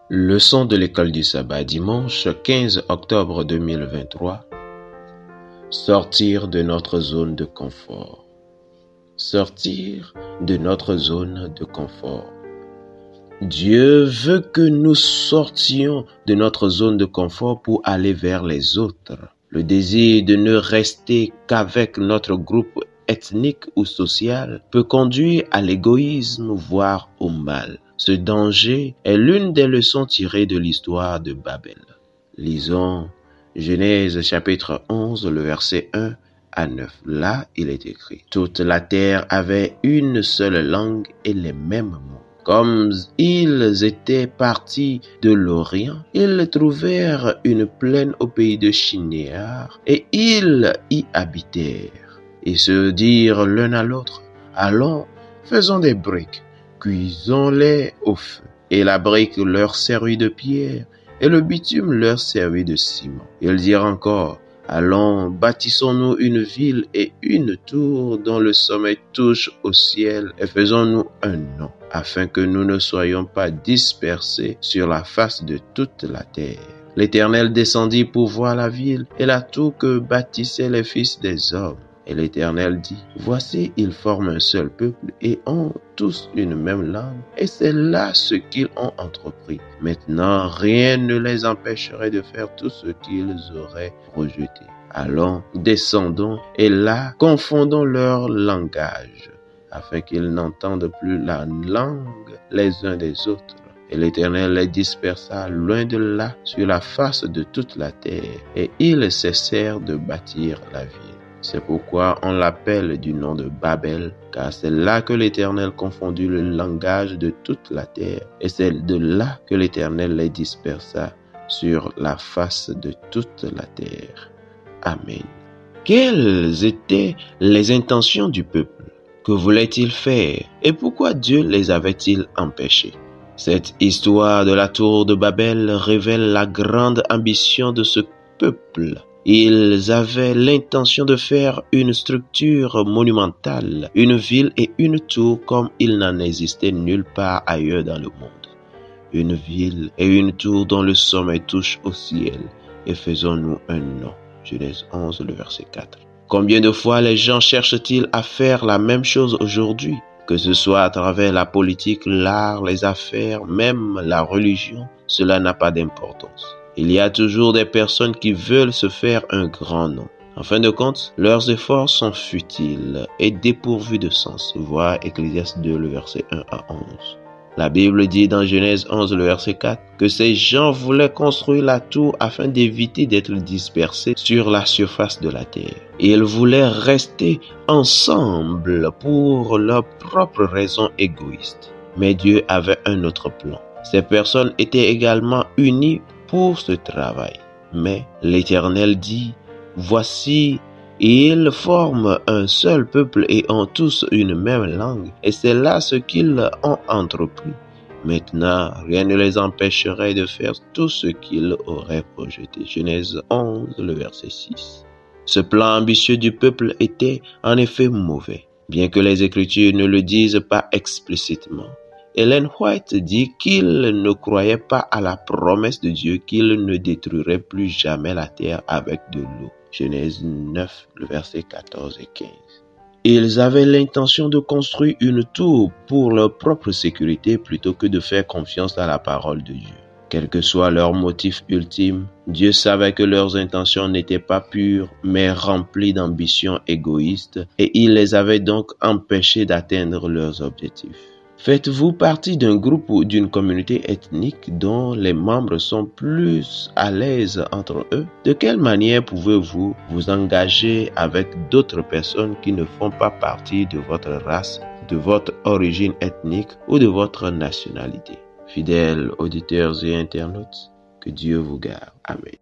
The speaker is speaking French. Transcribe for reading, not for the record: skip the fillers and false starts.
Leçon de l'école du sabbat, dimanche 15 octobre 2023. Sortir de notre zone de confort. Sortir de notre zone de confort. Dieu veut que nous sortions de notre zone de confort pour aller vers les autres. Le désir de ne rester qu'avec notre groupe ethnique ou social peut conduire à l'égoïsme, voire au mal. Ce danger est l'une des leçons tirées de l'histoire de Babel. Lisons Genèse chapitre 11, le verset 1 à 9. Là, il est écrit: toute la terre avait une seule langue et les mêmes mots. Comme ils étaient partis de l'Orient, ils trouvèrent une plaine au pays de Shinéar et ils y habitèrent. Et se dirent l'un à l'autre: allons, faisons des briques, cuisons-les au feu. Et la brique leur servit de pierre, et le bitume leur servit de ciment. Ils dirent encore: allons, bâtissons-nous une ville et une tour dont le sommet touche au ciel, et faisons-nous un nom, afin que nous ne soyons pas dispersés sur la face de toute la terre. L'Éternel descendit pour voir la ville et la tour que bâtissaient les fils des hommes. Et l'Éternel dit: voici, ils forment un seul peuple et ont tous une même langue, et c'est là ce qu'ils ont entrepris. Maintenant, rien ne les empêcherait de faire tout ce qu'ils auraient rejeté. Allons, descendons, et là, confondons leur langage, afin qu'ils n'entendent plus la langue les uns des autres. Et l'Éternel les dispersa loin de là sur la face de toute la terre, et ils cessèrent de bâtir la ville. C'est pourquoi on l'appelle du nom de Babel, car c'est là que l'Éternel confondit le langage de toute la terre, et c'est de là que l'Éternel les dispersa sur la face de toute la terre. Amen. Quelles étaient les intentions du peuple? Que voulait-il faire? Et pourquoi Dieu les avait-il empêchés? Cette histoire de la tour de Babel révèle la grande ambition de ce peuple. Ils avaient l'intention de faire une structure monumentale, une ville et une tour comme il n'en existait nulle part ailleurs dans le monde. Une ville et une tour dont le sommet touche au ciel, et faisons-nous un nom. Genèse 11, le verset 4. Combien de fois les gens cherchent-ils à faire la même chose aujourd'hui? Que ce soit à travers la politique, l'art, les affaires, même la religion, cela n'a pas d'importance. Il y a toujours des personnes qui veulent se faire un grand nom. En fin de compte, leurs efforts sont futiles et dépourvus de sens. Voir Ecclésiaste 2, le verset 1 à 11. La Bible dit dans Genèse 11, le verset 4, que ces gens voulaient construire la tour afin d'éviter d'être dispersés sur la surface de la terre. Ils voulaient rester ensemble pour leurs propres raisons égoïstes. Mais Dieu avait un autre plan. Ces personnes étaient également unies pour ce travail. Mais l'Éternel dit: voici, ils forment un seul peuple et ont tous une même langue, et c'est là ce qu'ils ont entrepris. Maintenant, rien ne les empêcherait de faire tout ce qu'ils auraient projeté. Genèse 11, le verset 6. Ce plan ambitieux du peuple était en effet mauvais, bien que les Écritures ne le disent pas explicitement. Ellen White dit qu'il ne croyait pas à la promesse de Dieu qu'il ne détruirait plus jamais la terre avec de l'eau. Genèse 9, le verset 14 et 15. Ils avaient l'intention de construire une tour pour leur propre sécurité plutôt que de faire confiance à la parole de Dieu. Quel que soit leur motif ultime, Dieu savait que leurs intentions n'étaient pas pures, mais remplies d'ambitions égoïstes, et il les avait donc empêchés d'atteindre leurs objectifs. Faites-vous partie d'un groupe ou d'une communauté ethnique dont les membres sont plus à l'aise entre eux? De quelle manière pouvez-vous vous engager avec d'autres personnes qui ne font pas partie de votre race, de votre origine ethnique ou de votre nationalité? Fidèles auditeurs et internautes, que Dieu vous garde. Amen.